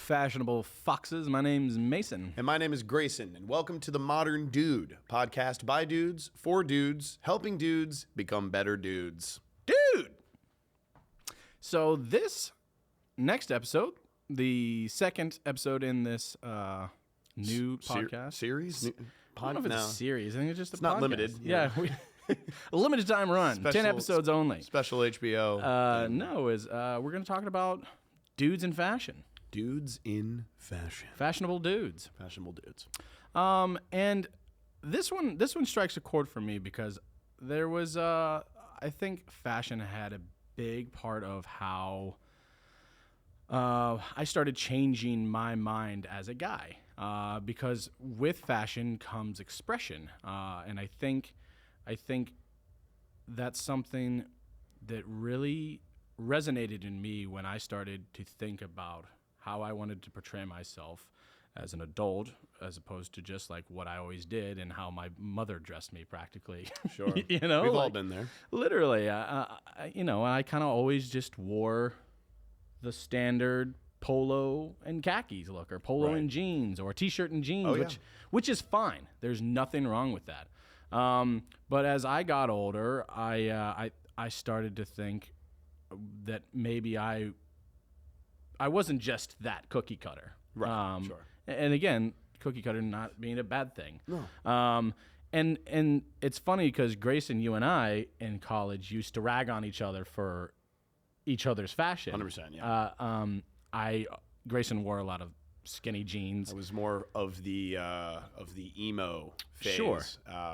fashionable foxes. My name's Mason. And my name is Grayson, and welcome to The Modern Dude, podcast by dudes, for dudes, helping dudes become better dudes. Dude! So this next episode, the second episode in this new podcast. Series? I don't know if it's a series. I think it's just a podcast. Not limited. Yeah. A limited time run. 10 episodes only. Special HBO. We're going to talk about dudes in fashion. Dudes in fashion. Fashionable dudes. Fashionable dudes. And this one strikes a chord for me because there was, I think fashion had a big part of how I started changing my mind as a guy. Because with fashion comes expression. And I think that's something that really resonated in me when I started to think about how I wanted to portray myself as an adult, as opposed to just like what I always did and how my mother dressed me practically. Sure. You know, we've all been there. Literally, I kind of always just wore the standard polo and khakis look, or polo and jeans, or t-shirt and jeans, which is fine. There's nothing wrong with that. But as I got older, I started to think that maybe I wasn't just that cookie cutter. Right. Sure. And again, cookie cutter not being a bad thing. No. And it's funny because Grayson, you and I in college used to rag on each other for each other's fashion. 100%. Yeah. Grayson wore a lot of skinny jeans. I was more of the emo phase. Sure.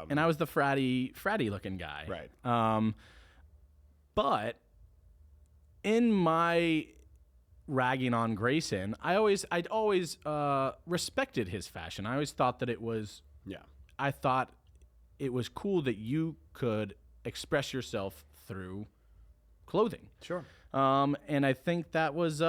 And I was the fratty looking guy. Right. But in my ragging on Grayson, I'd always respected his fashion. I always thought that it was. Yeah. I thought it was cool that you could express yourself through clothing. Sure. And I think that was.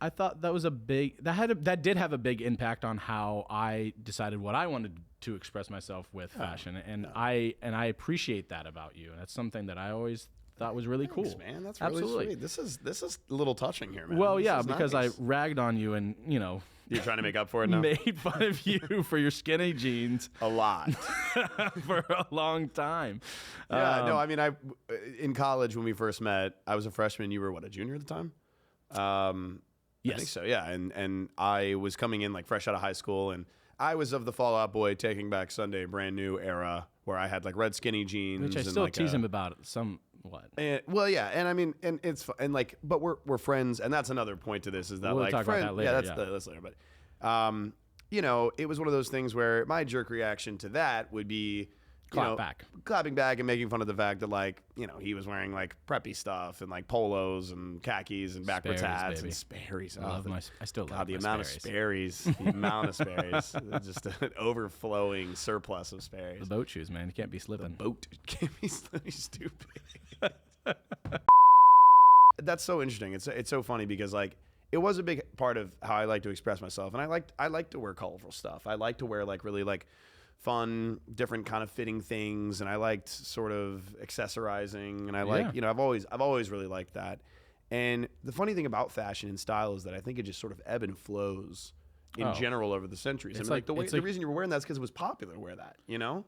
I thought that was that did have a big impact on how I decided what I wanted to express myself with fashion, and I appreciate that about you, and that's something that I always thought was really Thanks, cool. Man, that's really sweet. This is a little touching here, man. Well, this yeah, is because nice. I ragged on you, and You're trying to make up for it now. Made fun of you for your skinny jeans a lot for a long time. Yeah, no, I mean, in college when we first met, I was a freshman. You were what, a junior at the time? Yes. I think so, yeah. And I was coming in like fresh out of high school, and I was of the Fall Out Boy, Taking Back Sunday, brand new era, where I had like red skinny jeans. Which I still tease him about somewhat. Well, yeah, and I mean, and it's and like, but we're friends, and that's another point to this is that we'll like talk about that later. Yeah, that's later. But it was one of those things where my jerk reaction to that would be clapping back and making fun of the fact that like, he was wearing like preppy stuff and like polos and khakis and backwards hats and Sperry's. I still love the amount of Sperry's, the amount of Sperry's, just an overflowing surplus of Sperry's. The boat shoes, man, you can't be slipping. The boat can't be slipping. Stupid. That's so interesting. It's so funny because like it was a big part of how I like to express myself, and I like to wear colorful stuff. I like to wear like really like fun, different kind of fitting things, and I liked sort of accessorizing, and I like, I've always really liked that. And the funny thing about fashion and style is that I think it just sort of ebb and flows in general over the centuries. It's and the reason you were wearing that is because it was popular to wear that, Well,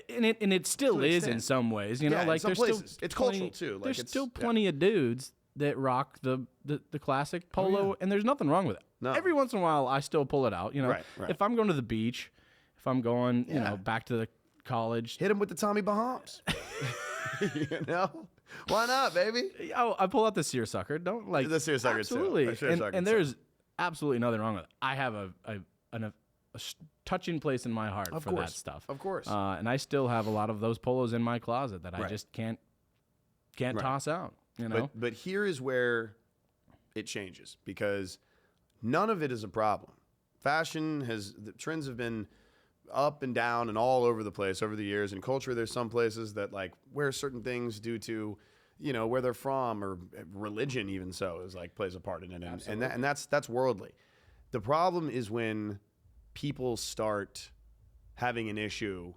and it still is in some ways, like there's places. Still it's cultural too. Like there's still plenty of dudes that rock the classic polo, and there's nothing wrong with it. No. Every once in a while, I still pull it out. Right. If I'm going to the beach, if I'm going, back to the college, hit him with the Tommy Bahams. Why not, baby? Oh, I pull out the seersucker. Don't like the seersucker absolutely. Too. And there's absolutely nothing wrong with it. I have a touching place in my heart for that stuff. Of course. And I still have a lot of those polos in my closet that I just can't toss out. But here is where it changes, because none of it is a problem. The trends have been up and down and all over the place over the years. In culture, there's some places that like wear certain things due to, where they're from, or religion even is like plays a part in it. And that's worldly. The problem is when people start having an issue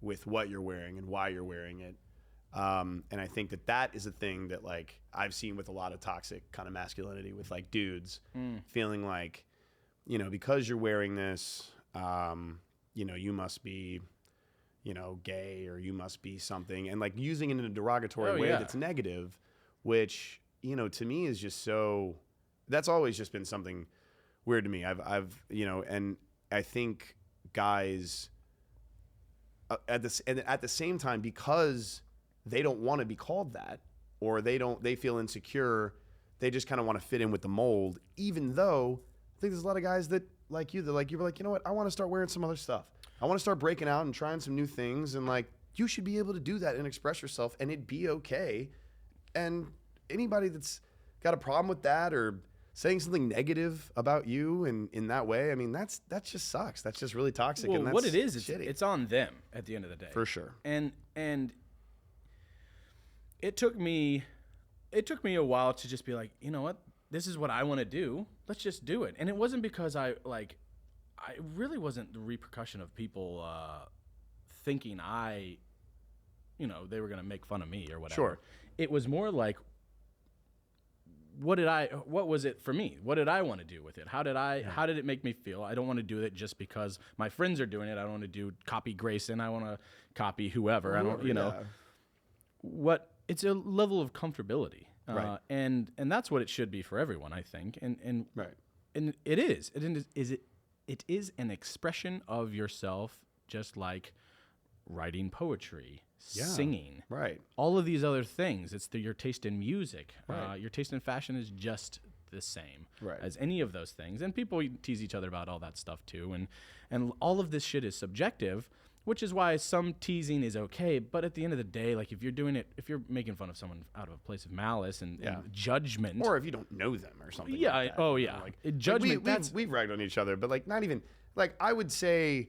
with what you're wearing and why you're wearing it. And I think that is a thing that like I've seen with a lot of toxic kind of masculinity with like dudes feeling like because you're wearing this, you must be, gay, or you must be something, and like using it in a derogatory way that's negative, which, to me is just so, that's always just been something weird to me. I've and I think guys at the same time, because they don't want to be called that, or they feel insecure, they just kind of want to fit in with the mold, even though I think there's a lot of guys that like you, you're like, you know what, I want to start wearing some other stuff. I want to start breaking out and trying some new things, and like, you should be able to do that and express yourself, and it'd be okay. And anybody that's got a problem with that, or saying something negative about you in that way, I mean, that just sucks. That's just really toxic. Well, and that's what it is, shitty. it's on them at the end of the day. For sure. And it took me a while to just be like, you know what, this is what I want to do. Let's just do it. And it wasn't because I really wasn't the repercussion of people thinking they were going to make fun of me or whatever. Sure. It was more like, what was it for me? What did I want to do with it? How did it make me feel? I don't want to do it just because my friends are doing it. I don't want to copy Grayson. I want to copy whoever. I don't, it's a level of comfortability. Right. And that's what it should be for everyone, I think. And right. And it is. It is an expression of yourself, just like writing poetry, singing, right? All of these other things. It's your taste in music. Right. Your taste in fashion is just the same right. as any of those things. And people tease each other about all that stuff too. And all of this shit is subjective, which is why some teasing is okay. But at the end of the day, like, if you're making fun of someone out of a place of malice and judgment, or if you don't know them or something. Yeah. Like that, Like, judgment. We've ragged on each other, but like, not even like, I would see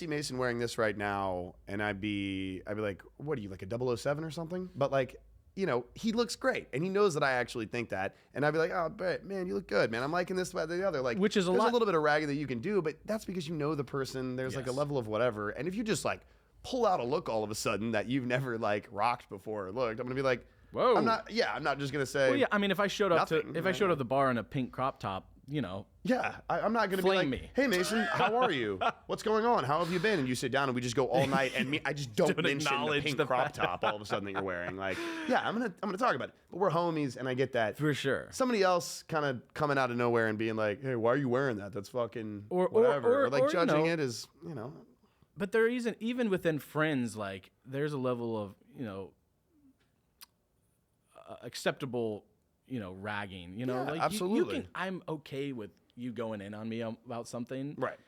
Mason wearing this right now, and I'd be like, what are you, like a 007 or something? But like, he looks great, and he knows that I actually think that, and I'd be like, oh, but man, you look good, man. I'm liking this, that, the other. Like, which is there's a little bit of ragging that you can do, but that's because you know the person. There's like a level of whatever, and if you just like pull out a look all of a sudden that you've never like rocked before or looked, I'm gonna be like, whoa. I'm not just gonna say. Well, yeah. I mean, if I showed up to the bar in a pink crop top, Yeah, I'm not gonna be like, hey Mason, how are you? What's going on? How have you been? And you sit down and we just go all night, and I just don't mention the pink crop top all of a sudden that you're wearing. Like, yeah, I'm gonna talk about it. But we're homies, and I get that for sure. Somebody else kind of coming out of nowhere and being like, hey, why are you wearing that? That's fucking whatever. Or like judging it as But there isn't, even within friends, like, there's a level of acceptable, ragging. Like, absolutely. I'm okay with you going in on me about something, right?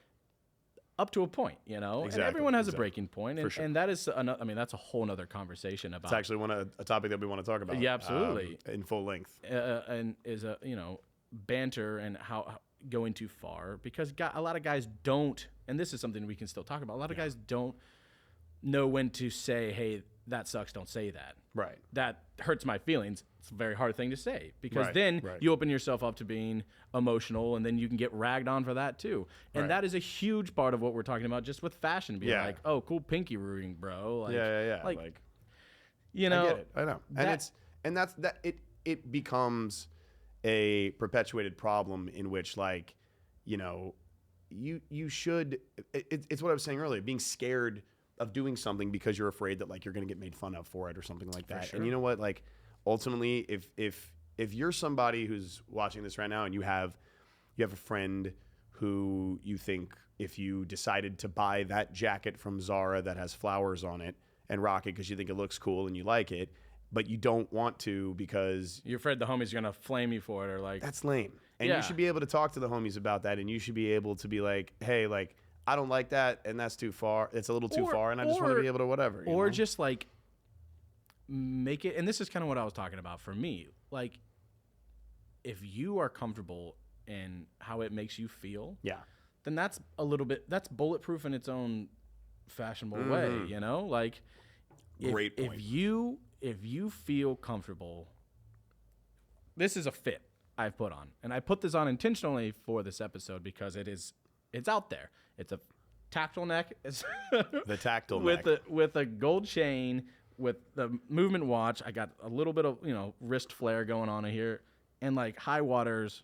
Up to a point, Exactly. And everyone has a breaking point, and, sure. and that is that's a whole nother conversation about. It's actually a topic that we want to talk about. Yeah, absolutely, in full length. And is banter and how going too far, because a lot of guys don't, and this is something we can still talk about. A lot of guys don't know when to say, "Hey, that sucks. Don't say that." Right. That hurts my feelings. It's a very hard thing to say, because then you open yourself up to being emotional, and then you can get ragged on for that too. And that is a huge part of what we're talking about, just with fashion, being like, "Oh, cool pinky ring, bro." Like, yeah. Like, I get it. I know. And it becomes a perpetuated problem in which, like, you should. It's what I was saying earlier. Being scared of doing something because you're afraid that like you're going to get made fun of for it or something like that. Sure. And you know what? Like, ultimately, if you're somebody who's watching this right now and you have a friend who you think, if you decided to buy that jacket from Zara that has flowers on it and rock it because you think it looks cool and you like it, but you don't want to because you're afraid the homies are going to flame you for it, or like, that's lame. And you should be able to talk to the homies about that, and you should be able to be like, hey, like, I don't like that, and that's too far. It's a little too far, and I just want to be able to whatever. Or just like make it, and this is kind of what I was talking about for me. Like, if you are comfortable in how it makes you feel, then that's that's bulletproof in its own fashionable way. Like, great point. If you feel comfortable, this is a fit I've put on, and I put this on intentionally for this episode because it's out there. It's a tactile neck. The tactile neck. With a gold chain, with the movement watch. I got a little bit of, wrist flare going on here, and like high waters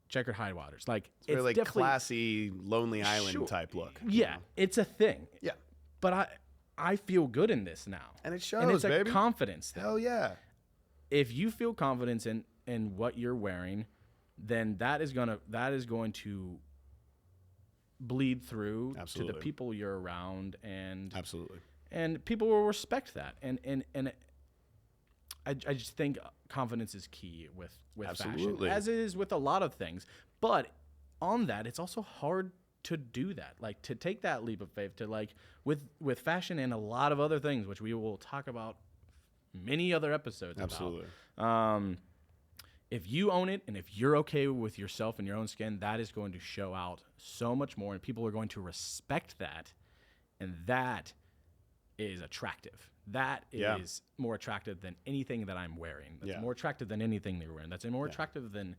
checkered high waters. Like it's really like classy, Lonely Island type look. Yeah, it's a thing. Yeah. But I feel good in this now. And it shows, and it's baby. a confidence thing. Hell yeah. If you feel confidence in what you're wearing, then that is going to bleed through Absolutely. to the people you're around, and absolutely, and people will respect that. And I just think confidence is key with fashion, as it is with a lot of things. But on that, it's also hard to do that, like to take that leap of faith, to like with fashion and a lot of other things, which we will talk about many other episodes. Absolutely. About. If you own it and if you're okay with yourself and your own skin, that is going to show out so much more, and people are going to respect that, and that is attractive. That is more attractive than anything that I'm wearing. That's more attractive than anything they're wearing. That's more attractive than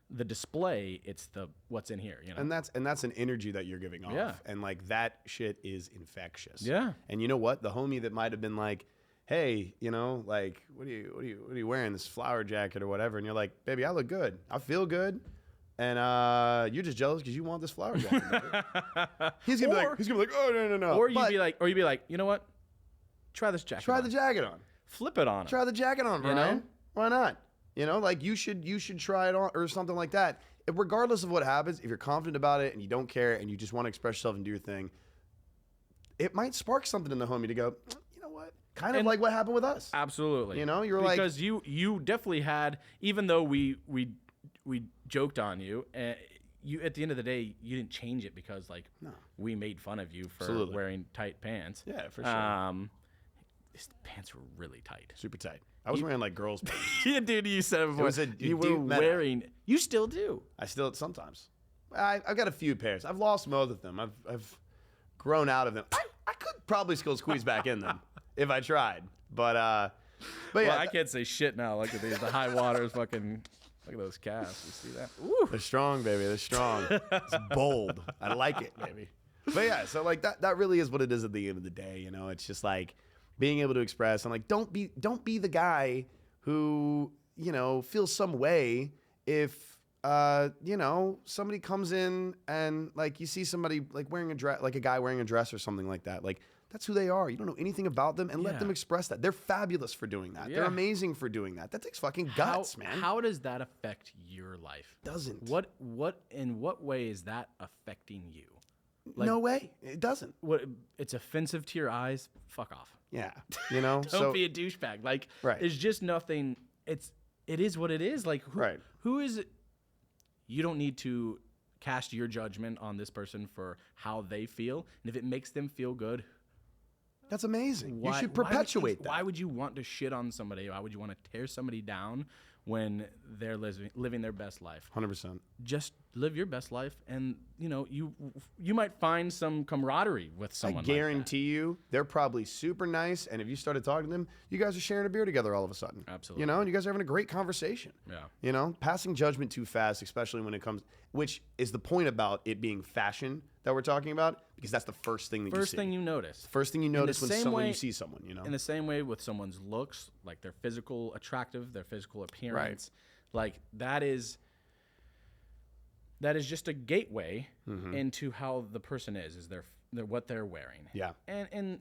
the display. It's the what's in here, you know. And that's an energy that you're giving off. Yeah. And like that shit is infectious. Yeah. And you know what? The homie that might have been like, hey, you know, like, what are you wearing, this flower jacket or whatever? And you're like, baby, I look good. I feel good. And you're just jealous because you want this flower jacket. he's gonna be like, oh no. Or you'd be like, you know what? Try this jacket. Try the jacket on. Flip it on. Try the jacket on, Brian. You know? Why not? You know, like you should try it on or something like that. Regardless of what happens, if you're confident about it and you don't care and you just want to express yourself and do your thing, it might spark something in the homie to go, you know what? Kind of like what happened with us. Absolutely. You know, you're because you definitely had, even though we joked on you, you at the end of the day you didn't change it because we made fun of you for wearing tight pants. Yeah, for sure. These pants were really tight. Super tight. I was wearing like girls' pants. Yeah, dude, you said it before. You were wearing. You still do. I still sometimes. I've got a few pairs. I've lost most of them. I've grown out of them. I could probably still squeeze back in them if I tried. But yeah. Well, I can't say shit now. Look at these. The high waters fucking. Look at those calves. You see that? Woo. They're strong, baby. They're strong. It's bold. I like it, baby. But yeah, so like that really is what it is at the end of the day. You know, it's just like being able to express and like don't be the guy who, you know, feels some way if you know, somebody comes in and like you see somebody like wearing a dress, like a guy wearing a dress or something like that. Like that's who they are. You don't know anything about them, and let them express that. They're fabulous for doing that. Yeah. They're amazing for doing that. That takes fucking guts, man. How does that affect your life? Doesn't. What in what way is that affecting you? Like, no way. It doesn't. What? It's offensive to your eyes? Fuck off. Yeah. You know? Don't be a douchebag. Like, it's just nothing. It is what it is. Like, who is it? You don't need to cast your judgment on this person for how they feel. And if it makes them feel good, that's amazing. You should perpetuate that. Why would you want to shit on somebody? Why would you want to tear somebody down when they're living their best life? 100%. Just live your best life, and you know you might find some camaraderie with someone. I guarantee you, they're probably super nice, and if you started talking to them, you guys are sharing a beer together all of a sudden. Absolutely. You know, and you guys are having a great conversation. Yeah. You know, passing judgment too fast, especially when it comes, which is the point about it being fashion that we're talking about, because that's the first thing that you see. First thing you notice. First thing you notice when you see someone, you know. In the same way with someone's looks, like their physical attractive, their physical appearance, like that is just a gateway into how the person is their what they're wearing. Yeah. And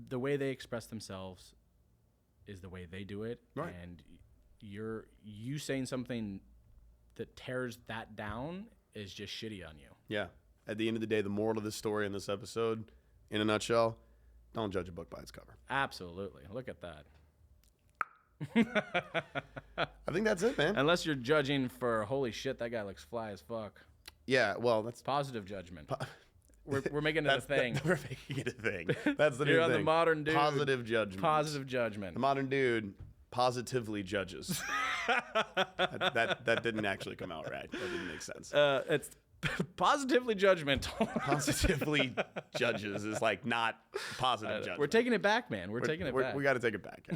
the way they express themselves is the way they do it. Right. And you saying something that tears that down is just shitty on you. Yeah. At the end of the day, the moral of this story in this episode, in a nutshell, don't judge a book by its cover. Absolutely. Look at that. I think that's it, man. Unless you're judging for, holy shit, that guy looks fly as fuck. Yeah, well, that's positive judgment. We're making it a thing. We're making it a thing. That's the new You're thing. on the modern dude. Positive judgment. Positive judgment. The modern dude positively judges. that didn't actually come out right. That didn't make sense. It's positively judgmental. Positively judges is like not positive judgment. We're taking it back, man. We're taking it back. We got to take it back.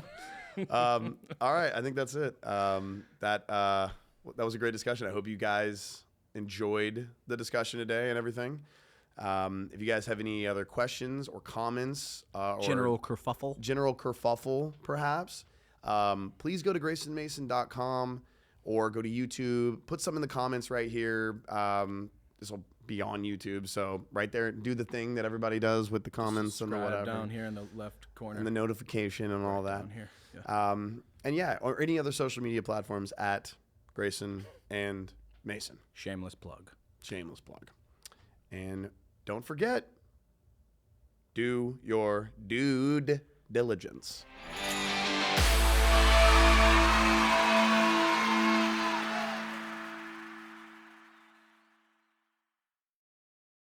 Yeah. All right, I think that's it. That was a great discussion. I hope you guys enjoyed the discussion today and everything. If you guys have any other questions or comments, or general kerfuffle, perhaps, please go to graysonmason.com. or go to YouTube. Put some in the comments right here. This will be on YouTube, so right there, do the thing that everybody does with the comments and the whatever. Down here in the left corner. And the notification and all that. Down here. Yeah. And yeah, or any other social media platforms at Grayson and Mason. Shameless plug. Shameless plug. And don't forget, do your dude diligence.